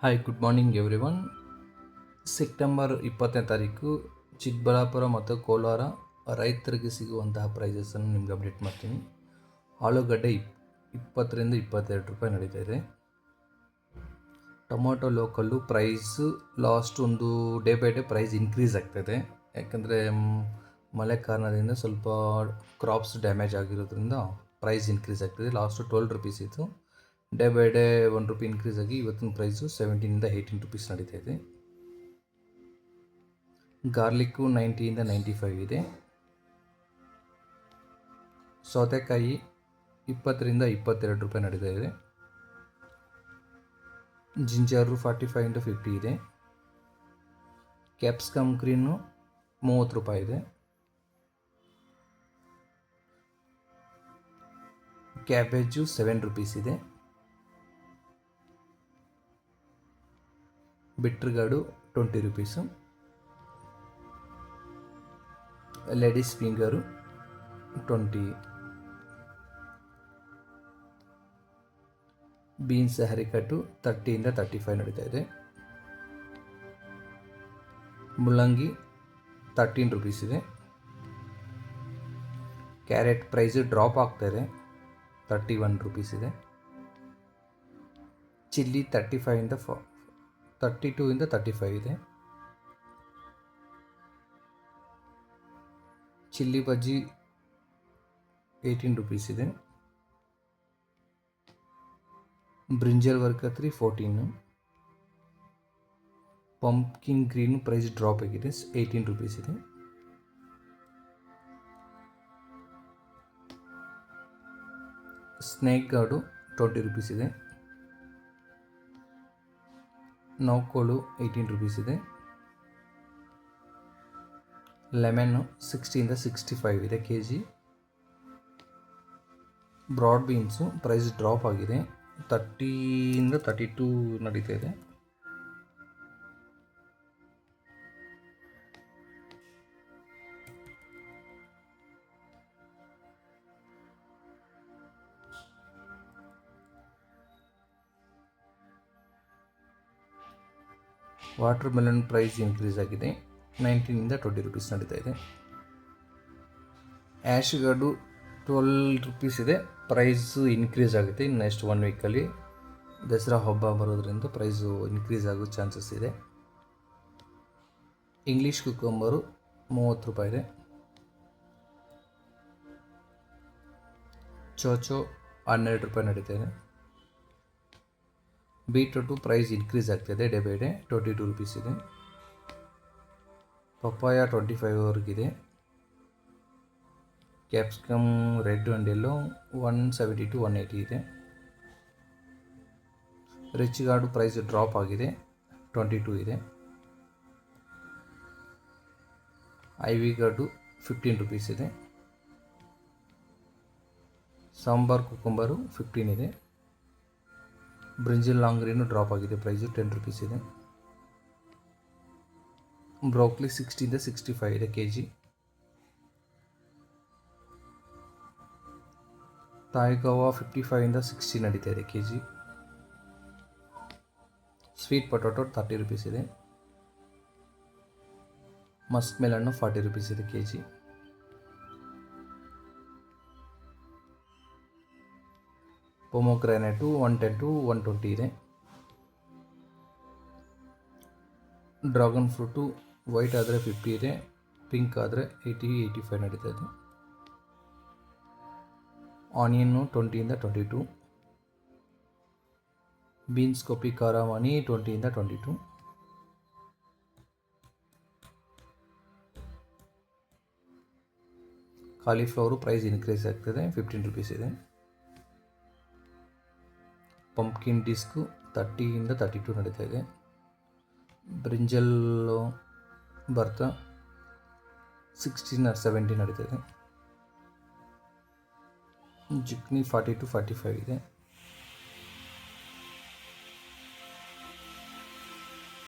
Hi good morning everyone. September 20ನೇ ತಾರೀಕು ಚಿಕ್ಕಬಳ್ಳಾಪುರ ಮತ್ತು ಕೋಲಾರ ರೈತರಿಗೆ ಸಿಗುವಂತಹ ಪ್ರೈಸಸನ್ನು ನಿಮ್ಗೆ ಅಪ್ಡೇಟ್ ಮಾಡ್ತೀನಿ. ಆಲೂಗಡ್ಡೆ 20 ರಿಂದ 22 ರೂಪಾಯಿ ನಡೀತಾ ಇದೆ. ಟೊಮೊಟೊ ಲೋಕಲ್ಲು ಪ್ರೈಸು ಲಾಸ್ಟ್ ಒಂದು day by day price increase ಆಗ್ತಾಯಿದೆ. ಯಾಕಂದರೆ ಮಳೆ ಕಾರಣದಿಂದ ಸ್ವಲ್ಪ ಕ್ರಾಪ್ಸ್ ಡ್ಯಾಮೇಜ್ ಆಗಿರೋದ್ರಿಂದ ಪ್ರೈಸ್ ಇನ್ಕ್ರೀಸ್ ಆಗ್ತಿದೆ. ಲಾಸ್ಟು 12 ರುಪೀಸ್ ಇತ್ತು. Day by day 1 rupee increase ಆಗಿ ಇವತ್ತಿನ ಪ್ರೈಸು 17 ರಿಂದ 18 ರೂಪೀಸ್ ನಡೀತಾ ಇದೆ. ಗಾರ್ಲಿಕ್ಕು 90 ರಿಂದ 95 ಇದೆ. ಸೌತೆಕಾಯಿ 20 ರಿಂದ 22 ರೂಪಾಯಿ ನಡೀತಾ ಇದೆ. ಜಿಂಜರು 45 ರಿಂದ 50 ಇದೆ. ಕ್ಯಾಪ್ಸಿಕಮ್ ಗ್ರೀನು 30 ರೂಪಾಯಿ ಇದೆ. ಕ್ಯಾಬೇಜು 7 ರೂಪೀಸ್ ಇದೆ. Bitter gourd 20 rupees. Ladies finger 20. Beans haricot 30 ರಿಂದ 35 ನಡೀತಾ ಇದೆ. ಮುಲ್ಲಂಗಿ 13 ರೂಪೀಸ್ ಇದೆ. ಕ್ಯಾರೆಟ್ ಪ್ರೈಸು ಡ್ರಾಪ್ ಆಗ್ತಾಯಿದೆ, 31 ರೂಪೀಸ್ ಇದೆ. ಚಿಲ್ಲಿ 32 ರಿಂದ 35 ಇದೆ. ಚಿಲ್ಲಿ ಬಜ್ಜಿ 18 ರೂಪೀಸ್ ಇದೆ. ಬ್ರಿಂಜಲ್ ವರ್ಕತ್ರಿ 14. ಪಂಪ್ಕಿನ್ ಗ್ರೀನ್ ಪ್ರೈಸ್ ಡ್ರಾಪ್ ಆಗಿದೆ, 18 ರೂಪೀಸ್ ಇದೆ. ಸ್ನೇಕ್ ಗಾರ್ಡು 20 ರೂಪೀಸ್ ಇದೆ. ನೌಕೋಲು 18 ರೂಪೀಸ್ ಇದೆ. ಲೆಮನ್ನು 60 ರಿಂದ 65 ಇದೆ kg. Broad beans price drop ಆಗಿದೆ, 30 ರಿಂದ 32 ನಡೀತಾ ಇದೆ. ವಾಟರ್ ಮೆಲನ್ ಪ್ರೈಸ್ ಇನ್ಕ್ರೀಸ್ ಆಗಿದೆ, 19 ರಿಂದ 20 ರೂಪೀಸ್ ನಡೀತಾ ಇದೆ. ಆ್ಯಶ್ ಗಾರ್ಡು 12 ರೂಪೀಸ್ ಇದೆ. ಪ್ರೈಸು ಇನ್ಕ್ರೀಸ್ ಆಗುತ್ತೆ ಇನ್ನು ನೆಕ್ಸ್ಟ್ 1 ವೀಕಲ್ಲಿ. ದಸರಾ ಹಬ್ಬ ಬರೋದ್ರಿಂದ ಪ್ರೈಸು ಇನ್ಕ್ರೀಸ್ ಆಗೋ ಚಾನ್ಸಸ್ ಇದೆ. ಇಂಗ್ಲೀಷ್ ಕುಕ್ಕಂಬರು 30 ರೂಪಾಯಿ ಇದೆ. ಚೋಚೋ 12 ರೂಪಾಯಿ ನಡೀತಾ ಇದೆ. ಬೀಟ್ರೂಟು ಪ್ರೈಸ್ ಇನ್ಕ್ರೀಸ್ ಆಗ್ತಾಯಿದೆ, ಡೇ ಬೈ ಡೇ 22 ರೂಪೀಸ್ ಇದೆ. ಪಪ್ಪಾಯ 25ವರೆಗಿದೆ. Capsicum red and yellow 170 to 180 ಇದೆ. ರಿಚ್ ಗಾರ್ಡು ಪ್ರೈಸ್ ಡ್ರಾಪ್ ಆಗಿದೆ, 22 ಇದೆ. ಐವಿ ಗಾರ್ಡು 15 ರೂಪೀಸ್ ಇದೆ. ಸಾಂಬಾರ್ ಕುಕ್ಕಂಬರು 15 ಇದೆ. ಬ್ರಿಂಜಲ್ ಲಾಂಗ್ ಗ್ರೀನು ಡ್ರಾಪ್ ಆಗಿದೆ, ಪ್ರೈಸು 10 ರೂಪೀಸ್ ಇದೆ. ಬ್ರೋಕ್ಲಿ 60 ರಿಂದ 65 ಇದೆ kg. ತಾಯಿಗವ್ವ 55 ರಿಂದ 60 ನಡೀತಾ ಇದೆ kg. ಸ್ವೀಟ್ ಪೊಟೊಟೊ 30 ರೂಪೀಸ್ ಇದೆ. ಮಸ್ಕ್ ಮೆಲನ್ನು 40 ರೂಪೀಸ್ ಇದೆ kg. ಪೊಮೊಗ್ರಾನೇಟು 110 to 120 ಇದೆ. ಡ್ರ್ಯಾಗನ್ ಫ್ರೂಟು ವೈಟ್ ಆದರೆ 50 ಇದೆ, ಪಿಂಕ್ ಆದರೆ 80-85 ನಡೀತಾ ಇದೆ. ಆನಿಯನ್ನು 20 ರಿಂದ 22. ಬೀನ್ಸ್ ಕಾಪಿ ಖಾರಮಾನಿ 20 ರಿಂದ 22. ಕಾಲಿಫ್ಲವರು ಪ್ರೈಸ್ ಇನ್ಕ್ರೀಸ್ ಆಗ್ತದೆ, 15 ರೂಪೀಸ್ ಇದೆ. ಪಂಪ್ಕಿನ್ ಡಿಸ್ಕು 30 ರಿಂದ 32 ನಡೀತಾ ಇದೆ. ಬ್ರಿಂಜಲ್ ಬರ್ತಾ 16 or 17 ನಡೀತಾ ಇದೆ. ಜುಕ್ನಿ 40 to 45 ಇದೆ.